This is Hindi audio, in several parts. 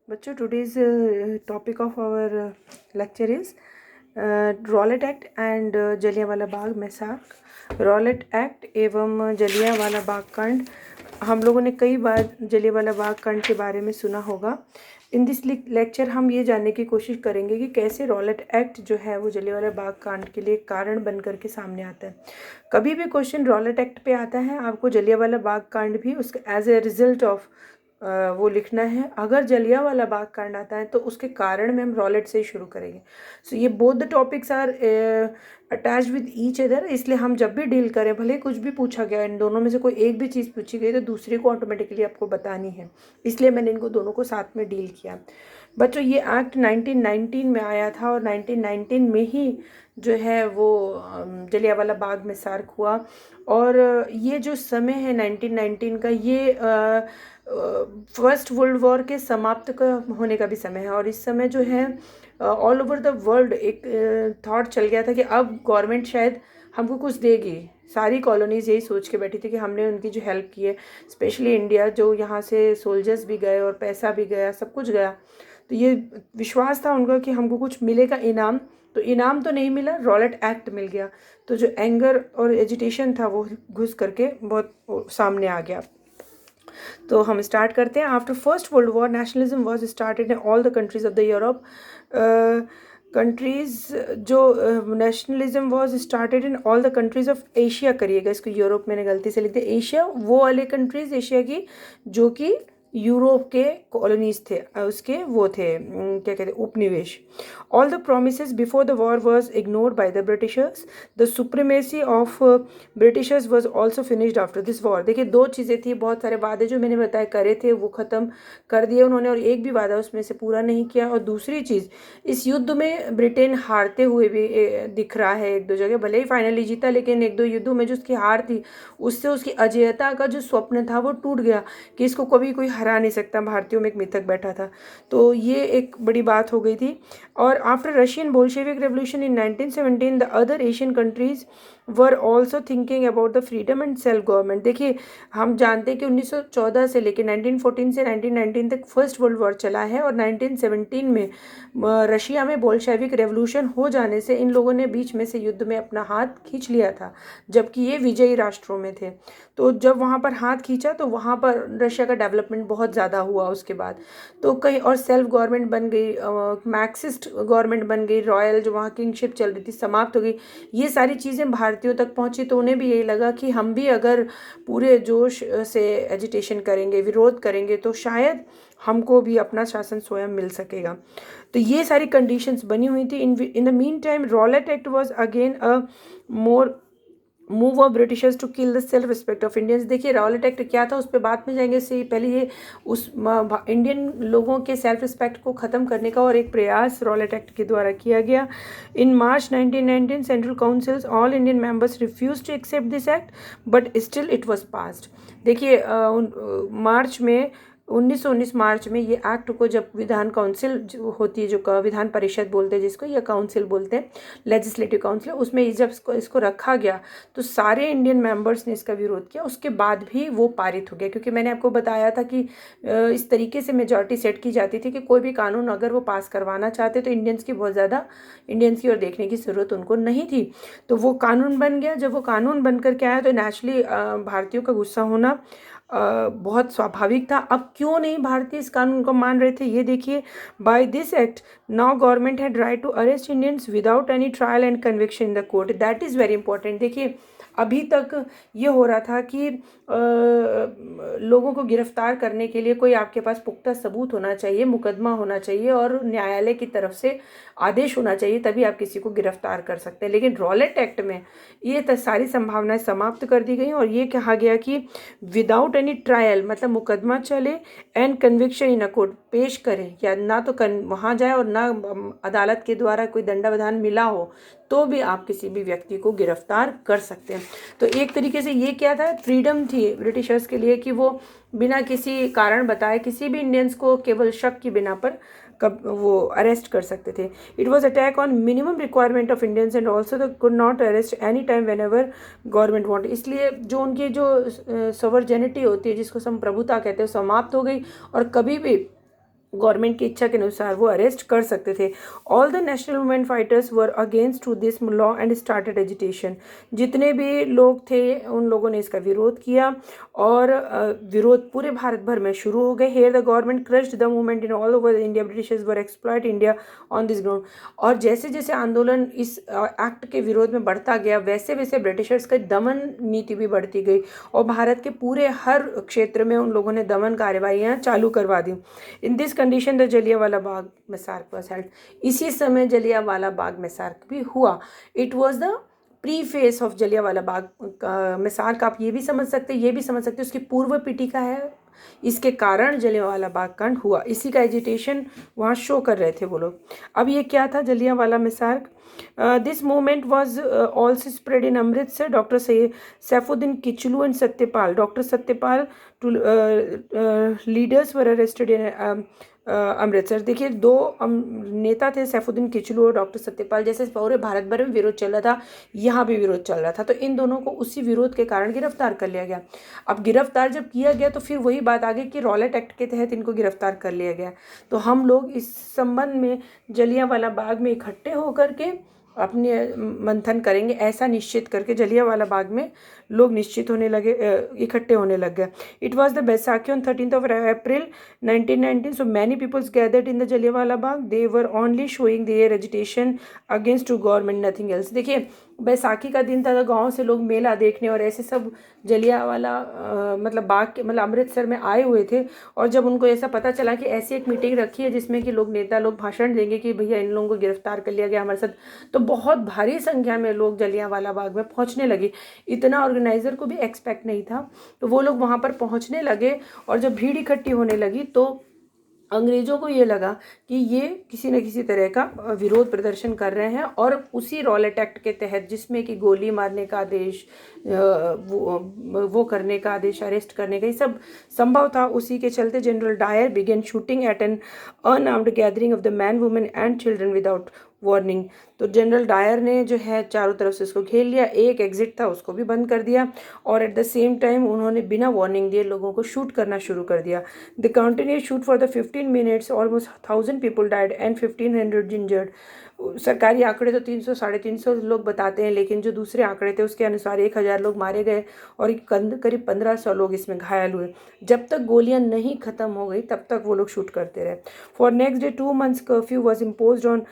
बच्चों today's topic of our lecture is Rowlatt act and Jallianwala Bagh massacre. Rowlatt act एवं जलियांवाला बाग कांड। हम लोगों ने कई बार जलियांवाला बाग कांड के बारे में सुना होगा। इन दिस लेक्चर हम ये जानने की कोशिश करेंगे कि कैसे रॉलेट एक्ट जो है वो जलियांवाला बाग कांड के लिए कारण बन करके सामने आता है। कभी भी क्वेश्चन रॉलेट एक्ट पे आता है, आपको जलियांवाला बाग कांड भी उसका एज ए रिजल्ट ऑफ वो लिखना है। अगर जलियांवाला बाग कांड आता है तो उसके कारण में हम रॉलेट से ही शुरू करेंगे। सो ये both the topics are attach with each other, इसलिए हम जब भी डील करें, भले कुछ भी पूछा गया, इन दोनों में से कोई एक भी चीज़ पूछी गई तो दूसरे को ऑटोमेटिकली आपको बतानी है, इसलिए मैंने इनको दोनों को साथ में डील किया। बच्चों ये एक्ट 1919 में आया था और 1919 में ही जो है वो जलियांवाला बाग में सार्क हुआ। और ये जो समय है 1919 का, ये फर्स्ट वर्ल्ड वॉर के समाप्त का होने का भी समय है। और इस समय जो है ऑल ओवर द वर्ल्ड एक थॉट चल गया था कि अब गवर्नमेंट शायद हमको कुछ देगी। सारी कॉलोनीज़ यही सोच के बैठी थी कि हमने उनकी जो हेल्प की है, स्पेशली इंडिया, जो यहाँ से सोल्जर्स भी गए और पैसा भी गया, सब कुछ गया, तो ये विश्वास था उनका कि हमको कुछ मिलेगा इनाम। तो इनाम तो नहीं मिला, रॉलेट एक्ट मिल गया। तो जो एंगर और एजिटेशन था वो घुस करके बहुत सामने आ गया। तो हम स्टार्ट करते हैं। After first world war nationalism was started in all the countries of the Europe. Countries जो nationalism was started in all the countries of Asia, करिएगा इसको, यूरोप मैंने गलती से लिख दिया, एशिया वो वाले कंट्रीज एशिया की जो कि यूरोप के कॉलोनीज थे, उसके वो थे क्या कहते हैं, उपनिवेश। All the promises before the war was ignored by the Britishers. The supremacy of Britishers was also finished after this war. देखिए दो चीज़ें थी, बहुत सारे वादे जो मैंने बताए करे थे वो ख़त्म कर दिए उन्होंने, और एक भी वादा उसमें से पूरा नहीं किया। और दूसरी चीज़, इस युद्ध में ब्रिटेन हारते हुए भी दिख रहा है एक दो जगह, भले ही फाइनली जीता, लेकिन एक दो युद्धों में जो उसकी हार थी उससे उसकी अजेयता का जो स्वप्न था वो टूट गया कि इसको कभी कोई हरा नहीं सकता। भारतीयों में एक मिथक बैठा था, तो ये एक बड़ी बात हो गई थी। और after Russian Bolshevik revolution in 1917 the other Asian countries were also thinking about the freedom and self government. देखिए हम जानते हैं कि 1914 से लेकर 1914 से 1919 तक फर्स्ट वर्ल्ड वॉर चला है, और 1917 में रशिया में बोल्शेविक रेवोल्यूशन हो जाने से इन लोगों ने बीच में से युद्ध में अपना हाथ खींच लिया था, जबकि ये विजयी राष्ट्रों में थे। तो जब वहाँ पर हाथ खींचा तो वहाँ पर रशिया का डेवलपमेंट बहुत ज़्यादा हुआ उसके बाद। तो कहीं और सेल्फ गवर्नमेंट बन गई, मैक्सिस्ट गवर्नमेंट बन गई, रॉयल जो वहाँ किंगशिप चल रही थी समाप्त हो गई। ये सारी चीज़ें भारतीयों तक पहुँची तो उन्हें भी यही लगा कि हम भी अगर पूरे जोश से एजिटेशन करेंगे, विरोध करेंगे, तो शायद हमको भी अपना शासन स्वयं मिल सकेगा। तो ये सारी कंडीशंस बनी हुई थी। In the mean time Rowlatt Act was again a more move of Britishers to kill the self respect of Indians. देखिए रॉलेट एक्ट क्या था उस पर बाद में जाएंगे, इससे पहले ये उस इंडियन लोगों के सेल्फ रिस्पेक्ट को ख़त्म करने का और एक प्रयास रॉलेट एक्ट के द्वारा किया गया। In March 1919 central councils all Indian members refuse to accept this act, but still it was passed. देखिए मार्च में 1919 मार्च में ये एक्ट को जब विधान काउंसिल जो होती है, जो विधान परिषद बोलते हैं जिसको, या काउंसिल बोलते हैं, लेजिस्लेटिव काउंसिल, उसमें जब इसको रखा गया तो सारे इंडियन मेंबर्स ने इसका विरोध किया। उसके बाद भी वो पारित हो गया, क्योंकि मैंने आपको बताया था कि इस तरीके से मेजॉरिटी सेट की जाती थी कि कोई भी कानून अगर वो पास करवाना चाहते तो इंडियंस की बहुत ज़्यादा इंडियंस की ओर देखने की ज़रूरत उनको नहीं थी। तो वो कानून बन गया। जब वो कानून बन करके आया तो नेचुरली भारतीयों का गुस्सा होना बहुत स्वाभाविक था। अब क्यों नहीं भारतीय इस कानून को मान रहे थे, ये देखिए। By this act now government had right to arrest Indians without any trial and conviction in the court. That is very important. देखिए अभी तक ये हो रहा था कि लोगों को गिरफ्तार करने के लिए कोई आपके पास पुख्ता सबूत होना चाहिए, मुकदमा होना चाहिए और न्यायालय की तरफ से आदेश होना चाहिए, तभी आप किसी को गिरफ्तार कर सकते हैं। लेकिन रॉलेट एक्ट में ये सारी संभावनाएं समाप्त कर दी गई और ये कहा गया कि विदाउट एनी ट्रायल, मतलब मुकदमा चले, and conviction in a court, पेश करें, या ना तो वहाँ जाए और ना अदालत के द्वारा कोई दंडाविधान मिला हो, तो भी आप किसी भी व्यक्ति को गिरफ्तार कर सकते हैं। तो एक तरीके से ये क्या था, फ्रीडम थी ब्रिटिशर्स के लिए कि वो बिना किसी कारण बताए किसी भी इंडियंस को केवल शक की बिना पर कब वो अरेस्ट कर सकते थे। It was attack on minimum requirement of Indians and also the could not arrest any time when ever government want. इसलिए जो उनकी जो सॉवरेनिटी होती है, जिसको हम प्रभुता कहते हैं, समाप्त हो गई और कभी भी गवर्नमेंट की इच्छा के अनुसार वो अरेस्ट कर सकते थे। All the national women fighters were against to this law and started agitation. जितने भी लोग थे उन लोगों ने इसका विरोध किया और विरोध पूरे भारत भर में शुरू हो गए। Here the government crushed the movement in all over India, Britishers were exploit India on this ground. और जैसे जैसे आंदोलन इस एक्ट के विरोध में बढ़ता गया वैसे वैसे ब्रिटिशर्स की दमन नीति भी बढ़ती गई और भारत के पूरे हर क्षेत्र में उन लोगों ने दमन कार्रवाइयाँ चालू करवा दी। In this condition the Jallianwala Bagh massacre was held. इसी समय जलियांवाला बाग मैसार्क भी हुआ। It was the pre phase of Jallianwala Bagh massacre. आप ये भी समझ सकते हैं, ये भी समझ सकते हैं उसकी पूर्व पीठिका है, इसके कारण जलियांवाला बाग कांड हुआ। इसी का एजिटेशन वहाँ शो कर रहे थे वो लोग। अब ये क्या था Jallianwala massacre? This movement was also spread in Amritsar. Doctor Saifuddin Kitchlew and Satyapal, doctor Satyapal two leaders were arrested in Amritsar. देखिए दो नेता थे, सैफुद्दीन किचलू और डॉक्टर सत्यपाल। जैसे पूरे भारत भर में विरोध चल रहा था, यहाँ भी विरोध चल रहा था, तो इन दोनों को उसी विरोध के कारण गिरफ्तार कर लिया गया। अब गिरफ्तार जब किया गया तो फिर वही बात आ गई कि रॉलेट एक्ट के तहत इनको गिरफ्तार कर लिया गया। तो हम लोग इस संबंध में जलियांवाला बाग में इकट्ठे होकर के अपने मंथन करेंगे, ऐसा निश्चित करके जलियांवाला बाग में लोग निश्चित होने लगे, इकट्ठे होने लग गए। It was the Baisakhi on 13th of April 1919. So many people gathered in the Jallianwala Bagh. They were only showing their agitation against to government, nothing else. देखिए बैसाखी का दिन था तो गांव से लोग मेला देखने और ऐसे सब जलियांवाला मतलब बाग के मतलब अमृतसर में आए हुए थे। और जब उनको ऐसा पता चला कि ऐसी एक मीटिंग रखी है जिसमें कि लोग नेता लोग भाषण देंगे कि भैया इन लोगों को गिरफ्तार कर लिया गया हमारे साथ, तो बहुत भारी संख्या में लोग जलियांवाला बाग में पहुंचने लगे। इतना ऑर्गेनाइजर को भी एक्सपेक्ट नहीं था, तो वो लोग वहाँ पर पहुँचने लगे। और जब भीड़ इकट्ठी होने लगी तो अंग्रेज़ों को ये लगा कि ये किसी न किसी तरह का विरोध प्रदर्शन कर रहे हैं और उसी रॉलेट एक्ट के तहत जिसमें कि गोली मारने का आदेश, वो करने का आदेश, अरेस्ट करने का, ये सब संभव था। उसी के चलते General Dyer began shooting at an unarmed gathering of the man women and children without warning. तो जनरल डायर ने जो है चारों तरफ से उसको घेर लिया, एक एग्जिट था उसको भी बंद कर दिया और एट द सेम टाइम उन्होंने बिना वार्निंग दिए लोगों को शूट करना शुरू कर दिया। The continue shoot for the 15 minutes, almost 1000 people died and 1500 injured. सरकारी आंकड़े तो 300 350 लोग बताते हैं, लेकिन जो दूसरे आंकड़े थे उसके अनुसार 1000 लोग मारे गए और करीब 1500 लोग इसमें घायल हुए। जब तक गोलियां नहीं ख़त्म हो गई तब तक वो लोग शूट करते रहे। For next day 2 months curfew was impose on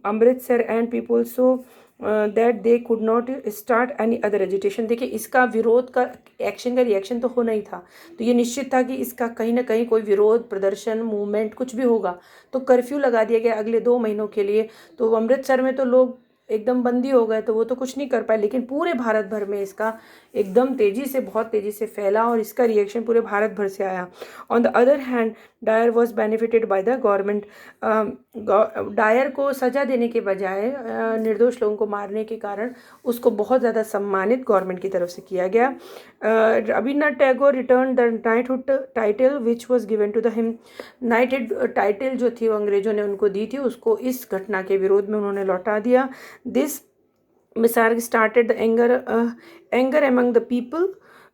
Amritsar and people so that they could not start any other agitation. देखिए इसका विरोध का एक्शन का रिएक्शन तो होना ही था, तो ये निश्चित था कि इसका कहीं ना कहीं कोई विरोध प्रदर्शन मूवमेंट कुछ भी होगा, तो कर्फ्यू लगा दिया गया अगले 2 महीनों के लिए। तो अमृतसर में तो लोग एकदम बंदी हो गए, तो वो तो कुछ नहीं कर पाए, लेकिन पूरे भारत भर में इसका एकदम तेज़ी से, बहुत तेज़ी से फैला और इसका रिएक्शन पूरे भारत भर से आया। On the other hand Dyer was benefited by the government. Dyer को सज़ा देने के बजाय निर्दोष लोगों को मारने के कारण उसको बहुत ज़्यादा सम्मानित गवर्नमेंट की तरफ से किया गया। Rabindranath Tagore return the knighthood title which was given to the him. Knighthood title जो थी वो अंग्रेज़ों ने उनको दी थी, उसको इस घटना के विरोध में उन्होंने लौटा दिया। This Misarg started the anger among the people,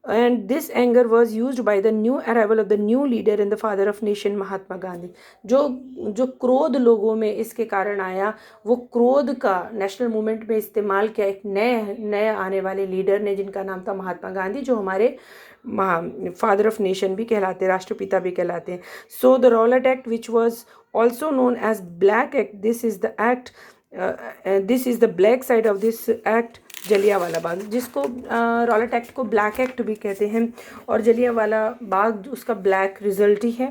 and this anger was used by the new arrival of the new leader and the father of nation Mahatma Gandhi. जो क्रोध लोगों में इसके कारण आया, वो क्रोध का नेशनल मूवमेंट में इस्तेमाल किया एक नए आने वाले लीडर ने, जिनका नाम था महात्मा गांधी, जो हमारे फादर ऑफ नेशन भी कहलाते हैं, राष्ट्रपिता भी कहलाते हैं। So the Rowlatt act which was also known as black act, this is the act, this is the black side of this act Jallianwala Bagh, जिसको रॉलेट एक्ट को ब्लैक एक्ट भी कहते हैं और जलियांवाला बाग उसका ब्लैक रिजल्ट ही है।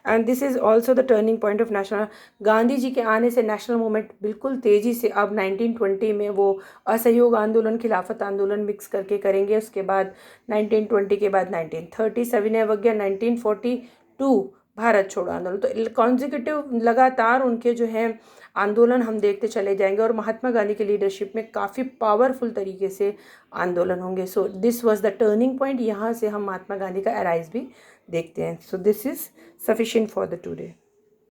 And this is also the turning point of national. Gandhi ji के आने से नेशनल मूवमेंट बिल्कुल तेज़ी से अब 1920 में वो असहयोग आंदोलन, खिलाफत आंदोलन मिक्स करके करेंगे। उसके बाद 1920 के बाद 1937 है वगैरह, 1942 भारत छोड़ो आंदोलन। तो कॉन्जिक्यूटिव लगातार उनके जो है आंदोलन हम देखते चले जाएंगे और महात्मा गांधी की लीडरशिप में काफ़ी पावरफुल तरीके से आंदोलन होंगे। So this was the turning point. यहाँ से हम महात्मा गांधी का अराइज भी देखते हैं। So this is sufficient for the today.